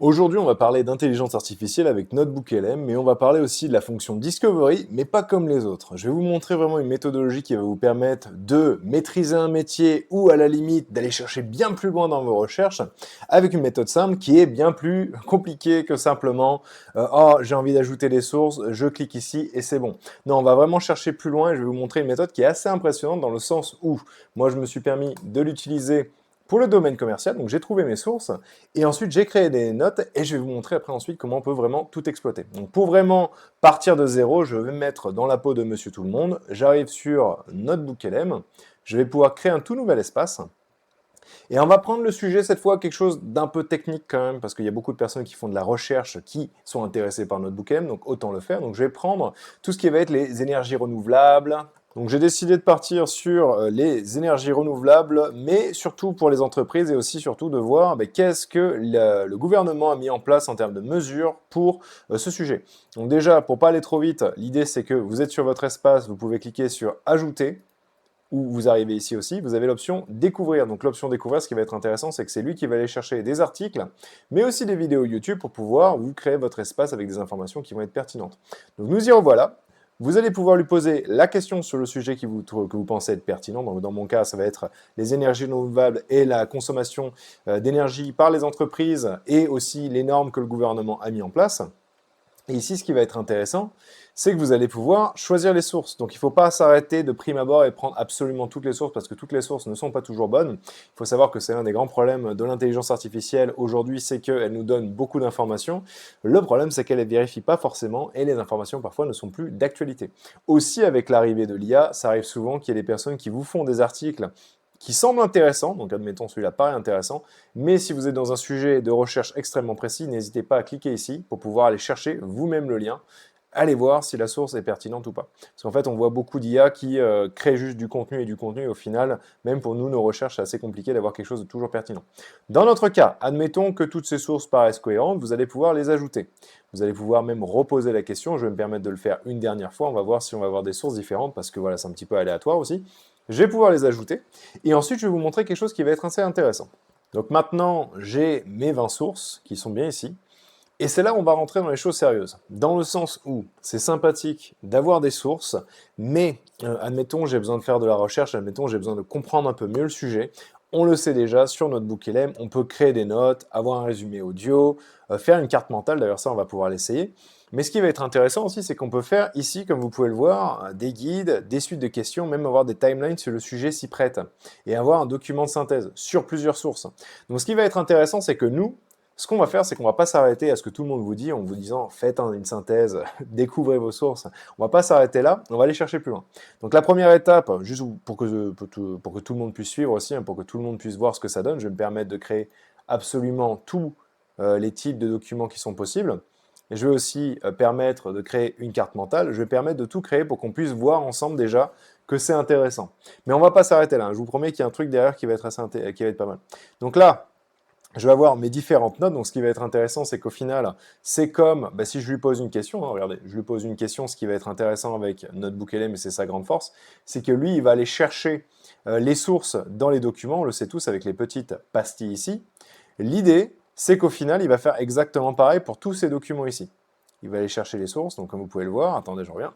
Aujourd'hui, on va parler d'intelligence artificielle avec NotebookLM, mais on va parler aussi de la fonction Discovery, mais pas comme les autres. Je vais vous montrer vraiment une méthodologie qui va vous permettre de maîtriser un métier ou à la limite d'aller chercher bien plus loin dans vos recherches avec une méthode simple qui est bien plus compliquée que simplement oh, j'ai envie d'ajouter des sources, je clique ici et c'est bon. Non, on va vraiment chercher plus loin et je vais vous montrer une méthode qui est assez impressionnante dans le sens où moi je me suis permis de l'utiliser pour le domaine commercial, donc j'ai trouvé mes sources, et ensuite j'ai créé des notes, et je vais vous montrer après ensuite comment on peut vraiment tout exploiter. Donc pour vraiment partir de zéro, je vais me mettre dans la peau de Monsieur Tout-le-Monde, j'arrive sur NotebookLM, je vais pouvoir créer un tout nouvel espace, et on va prendre le sujet cette fois, quelque chose d'un peu technique quand même, parce qu'il y a beaucoup de personnes qui font de la recherche, qui sont intéressées par NotebookLM, donc autant le faire. Donc je vais prendre tout ce qui va être les énergies renouvelables. Donc j'ai décidé de partir sur les énergies renouvelables, mais surtout pour les entreprises et aussi surtout de voir qu'est-ce que le gouvernement a mis en place en termes de mesures pour ce sujet. Donc déjà, pour pas aller trop vite, l'idée c'est que vous êtes sur votre espace, vous pouvez cliquer sur Ajouter, ou vous arrivez ici aussi, vous avez l'option Découvrir. Donc l'option Découvrir, ce qui va être intéressant, c'est que c'est lui qui va aller chercher des articles, mais aussi des vidéos YouTube pour pouvoir vous créer votre espace avec des informations qui vont être pertinentes. Donc nous y revoilà. Vous allez pouvoir lui poser la question sur le sujet que vous pensez être pertinent. Donc, dans mon cas, ça va être les énergies renouvelables et la consommation d'énergie par les entreprises et aussi les normes que le gouvernement a mis en place. Et ici, ce qui va être intéressant, c'est que vous allez pouvoir choisir les sources. Donc, il ne faut pas s'arrêter de prime abord et prendre absolument toutes les sources parce que toutes les sources ne sont pas toujours bonnes. Il faut savoir que c'est l'un des grands problèmes de l'intelligence artificielle aujourd'hui, c'est qu'elle nous donne beaucoup d'informations. Le problème, c'est qu'elle ne les vérifie pas forcément et les informations parfois ne sont plus d'actualité. Aussi, avec l'arrivée de l'IA, ça arrive souvent qu'il y ait des personnes qui vous font des articles qui semblent intéressants, donc admettons celui-là paraît intéressant, mais si vous êtes dans un sujet de recherche extrêmement précis, n'hésitez pas à cliquer ici pour pouvoir aller chercher vous-même le lien, allez voir si la source est pertinente ou pas. Parce qu'en fait, on voit beaucoup d'IA qui créent juste du contenu et au final, même pour nous, nos recherches, c'est assez compliqué d'avoir quelque chose de toujours pertinent. Dans notre cas, admettons que toutes ces sources paraissent cohérentes, vous allez pouvoir les ajouter. Vous allez pouvoir même reposer la question, je vais me permettre de le faire une dernière fois, on va voir si on va avoir des sources différentes, parce que voilà, c'est un petit peu aléatoire aussi. Je vais pouvoir les ajouter, et ensuite je vais vous montrer quelque chose qui va être assez intéressant. Donc maintenant, j'ai mes 20 sources, qui sont bien ici, et c'est là où on va rentrer dans les choses sérieuses, dans le sens où c'est sympathique d'avoir des sources, mais admettons j'ai besoin de faire de la recherche, admettons j'ai besoin de comprendre un peu mieux le sujet, on le sait déjà, sur NotebookLM, on peut créer des notes, avoir un résumé audio, faire une carte mentale, d'ailleurs ça on va pouvoir l'essayer. Mais ce qui va être intéressant aussi, c'est qu'on peut faire ici, comme vous pouvez le voir, des guides, des suites de questions, même avoir des timelines sur le sujet s'y prête, et avoir un document de synthèse sur plusieurs sources. Donc ce qui va être intéressant, c'est que nous, ce qu'on va faire, c'est qu'on va pas s'arrêter à ce que tout le monde vous dit en vous disant faites une synthèse, découvrez vos sources. On va pas s'arrêter là, on va aller chercher plus loin. Donc la première étape, juste pour que tout le monde puisse suivre aussi, pour que tout le monde puisse voir ce que ça donne, je vais me permettre de créer absolument tous les types de documents qui sont possibles. Et je vais aussi permettre de créer une carte mentale. Je vais permettre de tout créer pour qu'on puisse voir ensemble déjà que c'est intéressant. Mais on va pas s'arrêter là. Je vous promets qu'il y a un truc derrière qui va être qui va être pas mal. Donc là, je vais avoir mes différentes notes. Donc, ce qui va être intéressant, c'est qu'au final, c'est comme si je lui pose une question. Hein, regardez, je lui pose une question. Ce qui va être intéressant avec NotebookLM, et c'est sa grande force, c'est que lui, il va aller chercher les sources dans les documents. On le sait tous avec les petites pastilles ici. L'idée, c'est qu'au final, il va faire exactement pareil pour tous ces documents ici. Il va aller chercher les sources. Donc, comme vous pouvez le voir, attendez, je reviens.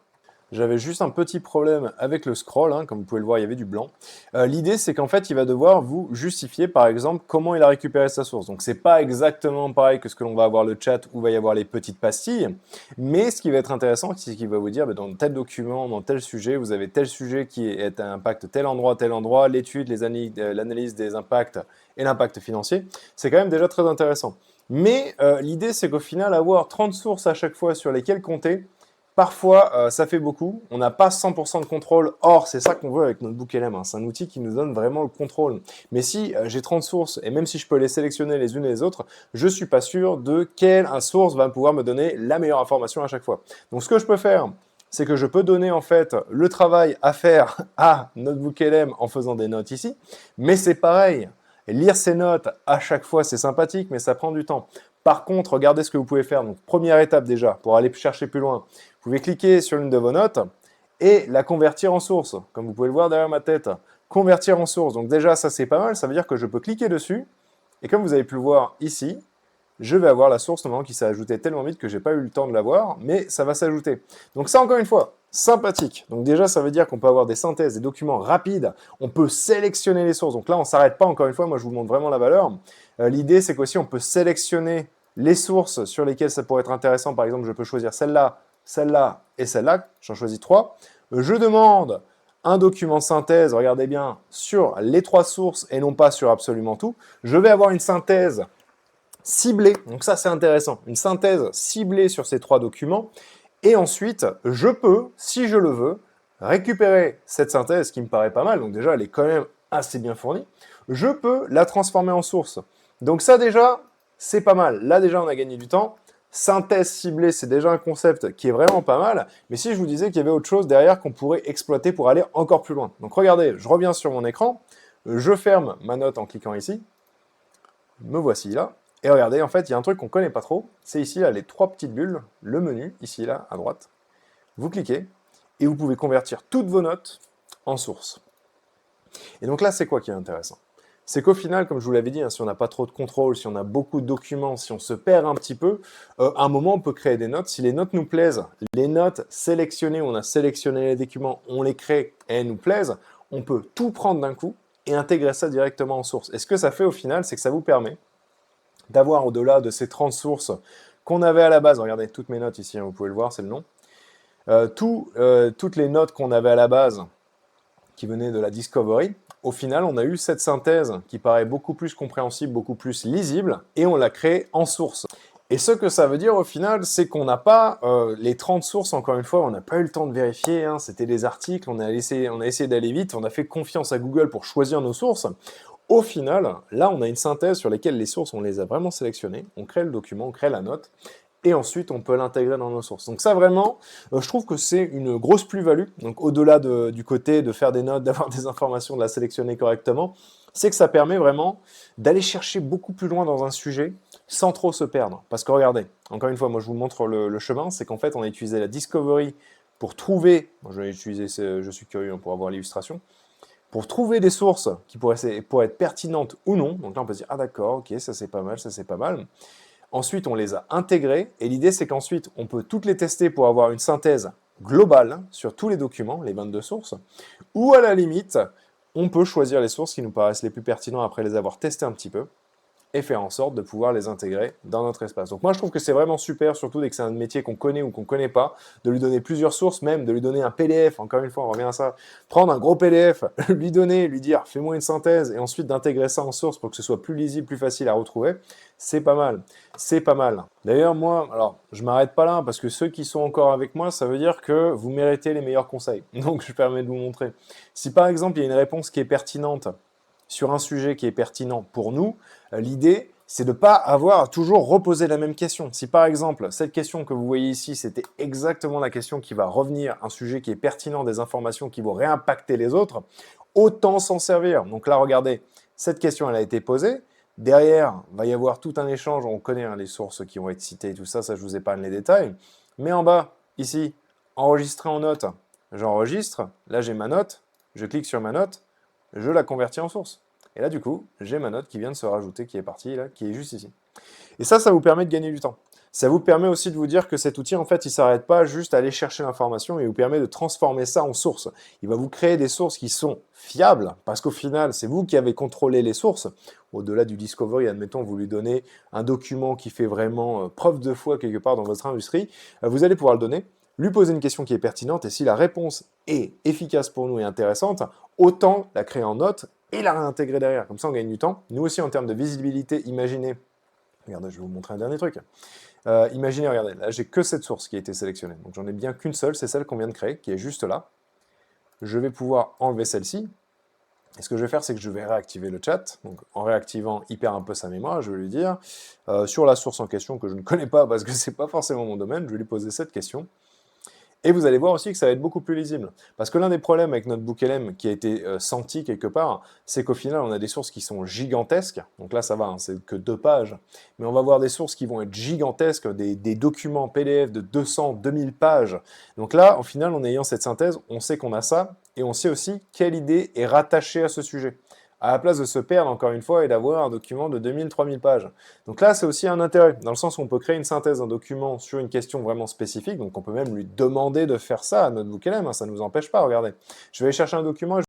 J'avais juste un petit problème avec le scroll, hein, comme vous pouvez le voir, il y avait du blanc. L'idée, c'est qu'en fait, il va devoir vous justifier, par exemple, comment il a récupéré sa source. Donc, c'est pas exactement pareil que ce que l'on va avoir le chat où il va y avoir les petites pastilles, mais ce qui va être intéressant, c'est qu'il va vous dire, dans tel document, dans tel sujet, vous avez tel sujet qui est à impact tel endroit, l'étude, l'analyse des impacts et l'impact financier. C'est quand même déjà très intéressant. Mais l'idée, c'est qu'au final, avoir 30 sources à chaque fois sur lesquelles compter, parfois, ça fait beaucoup. On n'a pas 100% de contrôle. Or, c'est ça qu'on veut avec NotebookLM. Hein. C'est un outil qui nous donne vraiment le contrôle. Mais si j'ai 30 sources, et même si je peux les sélectionner les unes et les autres, je ne suis pas sûr de quelle source va pouvoir me donner la meilleure information à chaque fois. Donc, ce que je peux faire, c'est que je peux donner en fait le travail à faire à NotebookLM en faisant des notes ici. Mais c'est pareil. Lire ces notes à chaque fois, c'est sympathique, mais ça prend du temps. Par contre, regardez ce que vous pouvez faire. Donc, première étape déjà, pour aller chercher plus loin, vous pouvez cliquer sur l'une de vos notes et la convertir en source. Comme vous pouvez le voir derrière ma tête, convertir en source. Donc déjà, ça c'est pas mal. Ça veut dire que je peux cliquer dessus. Et comme vous avez pu le voir ici, je vais avoir la source normalement qui s'est ajoutée tellement vite que j'ai pas eu le temps de la voir, mais ça va s'ajouter. Donc ça, encore une fois, sympathique. Donc déjà, ça veut dire qu'on peut avoir des synthèses, des documents rapides, on peut sélectionner les sources. Donc là, on s'arrête pas, encore une fois, moi je vous montre vraiment la valeur. L'idée, c'est qu'aussi, on peut sélectionner les sources sur lesquelles ça pourrait être intéressant. Par exemple, je peux choisir celle-là, celle-là et celle-là. J'en choisis 3. Je demande un document de synthèse, regardez bien, sur les 3 sources et non pas sur absolument tout. Je vais avoir une synthèse ciblée, donc ça c'est intéressant, une synthèse ciblée sur ces 3 documents. Et ensuite, je peux, si je le veux, récupérer cette synthèse qui me paraît pas mal, donc déjà elle est quand même assez bien fournie, je peux la transformer en source. Donc ça déjà, c'est pas mal. Là déjà on a gagné du temps. Synthèse ciblée, c'est déjà un concept qui est vraiment pas mal, mais si je vous disais qu'il y avait autre chose derrière qu'on pourrait exploiter pour aller encore plus loin. Donc regardez, je reviens sur mon écran, je ferme ma note en cliquant ici, me voici là, et regardez, en fait, il y a un truc qu'on connaît pas trop, c'est ici là, les 3 petites bulles, le menu, ici là, à droite. Vous cliquez, et vous pouvez convertir toutes vos notes en source. Et donc là, c'est quoi qui est intéressant? C'est qu'au final, comme je vous l'avais dit, hein, si on n'a pas trop de contrôle, si on a beaucoup de documents, si on se perd un petit peu, à un moment, on peut créer des notes. Si les notes nous plaisent, les notes sélectionnées, on a sélectionné les documents, on les crée et elles nous plaisent, on peut tout prendre d'un coup et intégrer ça directement en source. Et ce que ça fait au final, c'est que ça vous permet d'avoir au-delà de ces 30 sources qu'on avait à la base, regardez toutes mes notes ici, hein, vous pouvez le voir, c'est le nom, toutes les notes qu'on avait à la base qui venaient de la Discovery, au final, on a eu cette synthèse qui paraît beaucoup plus compréhensible, beaucoup plus lisible, et on l'a créée en source. Et ce que ça veut dire au final, c'est qu'on n'a pas les 30 sources, encore une fois, on n'a pas eu le temps de vérifier, hein, c'était des articles, on a essayé d'aller vite, on a fait confiance à Google pour choisir nos sources. Au final, là, on a une synthèse sur laquelle les sources, on les a vraiment sélectionnées, on crée le document, on crée la note, et ensuite on peut l'intégrer dans nos sources. Donc ça vraiment, je trouve que c'est une grosse plus-value, donc au-delà du côté de faire des notes, d'avoir des informations, de la sélectionner correctement, c'est que ça permet vraiment d'aller chercher beaucoup plus loin dans un sujet sans trop se perdre. Parce que regardez, encore une fois, moi je vous montre le chemin, c'est qu'en fait on a utilisé la Discovery pour trouver, je vais utiliser, je suis curieux pour avoir l'illustration, pour trouver des sources qui pourraient être pertinentes ou non. Donc là on peut se dire, ah d'accord, ok, ça c'est pas mal, ça c'est pas mal. Ensuite, on les a intégrés, et l'idée, c'est qu'ensuite, on peut toutes les tester pour avoir une synthèse globale sur tous les documents, les 22 sources, ou à la limite, on peut choisir les sources qui nous paraissent les plus pertinentes après les avoir testées un petit peu, et faire en sorte de pouvoir les intégrer dans notre espace. Donc moi, je trouve que c'est vraiment super, surtout dès que c'est un métier qu'on connaît ou qu'on ne connaît pas, de lui donner plusieurs sources, même de lui donner un PDF, encore une fois, on revient à ça, prendre un gros PDF, lui donner, lui dire, fais-moi une synthèse, et ensuite d'intégrer ça en source pour que ce soit plus lisible, plus facile à retrouver, c'est pas mal. C'est pas mal. D'ailleurs, moi, alors, je m'arrête pas là, parce que ceux qui sont encore avec moi, ça veut dire que vous méritez les meilleurs conseils. Donc, je permets de vous montrer. Si par exemple, il y a une réponse qui est pertinente, sur un sujet qui est pertinent pour nous, l'idée, c'est de ne pas avoir à toujours reposer la même question. Si par exemple, cette question que vous voyez ici, c'était exactement la question qui va revenir, un sujet qui est pertinent, des informations qui vont réimpacter les autres, autant s'en servir. Donc là, regardez, cette question, elle a été posée. Derrière, il va y avoir tout un échange. On connaît hein, les sources qui vont être citées, tout ça, ça je vous épargne les détails. Mais en bas, ici, enregistrer en note. J'enregistre, là j'ai ma note, je clique sur ma note, je la convertis en source. Et là, du coup, j'ai ma note qui vient de se rajouter, qui est partie, là, qui est juste ici. Et ça vous permet de gagner du temps. Ça vous permet aussi de vous dire que cet outil, en fait, il ne s'arrête pas juste à aller chercher l'information, il vous permet de transformer ça en source. Il va vous créer des sources qui sont fiables, parce qu'au final, c'est vous qui avez contrôlé les sources. Au-delà du discovery, admettons, vous lui donnez un document qui fait vraiment preuve de foi quelque part dans votre industrie, vous allez pouvoir le donner, lui poser une question qui est pertinente, et si la réponse est efficace pour nous et intéressante, autant la créer en note et la réintégrer derrière. Comme ça, on gagne du temps. Nous aussi, en termes de visibilité, imaginez... Regardez, je vais vous montrer un dernier truc. Imaginez, regardez, là, j'ai que cette source qui a été sélectionnée. Donc, j'en ai bien qu'une seule, c'est celle qu'on vient de créer, qui est juste là. Je vais pouvoir enlever celle-ci. Et ce que je vais faire, c'est que je vais réactiver le chat. Donc, en réactivant, il perd un peu sa mémoire. Je vais lui dire, sur la source en question, que je ne connais pas parce que ce n'est pas forcément mon domaine, je vais lui poser cette question. Et vous allez voir aussi que ça va être beaucoup plus lisible. Parce que l'un des problèmes avec notre BookLM qui a été senti quelque part, c'est qu'au final, on a des sources qui sont gigantesques. Donc là, ça va, hein, c'est que 2 pages. Mais on va avoir des sources qui vont être gigantesques, des documents PDF de 200, 2000 pages. Donc là, au final, en ayant cette synthèse, on sait qu'on a ça, et on sait aussi quelle idée est rattachée à ce sujet. à la place de se perdre encore une fois et d'avoir un document de 2000-3000 pages. Donc là, c'est aussi un intérêt, dans le sens où on peut créer une synthèse d'un document sur une question vraiment spécifique, donc on peut même lui demander de faire ça à NotebookLM, hein, ça ne nous empêche pas, regardez. Je vais aller chercher un document et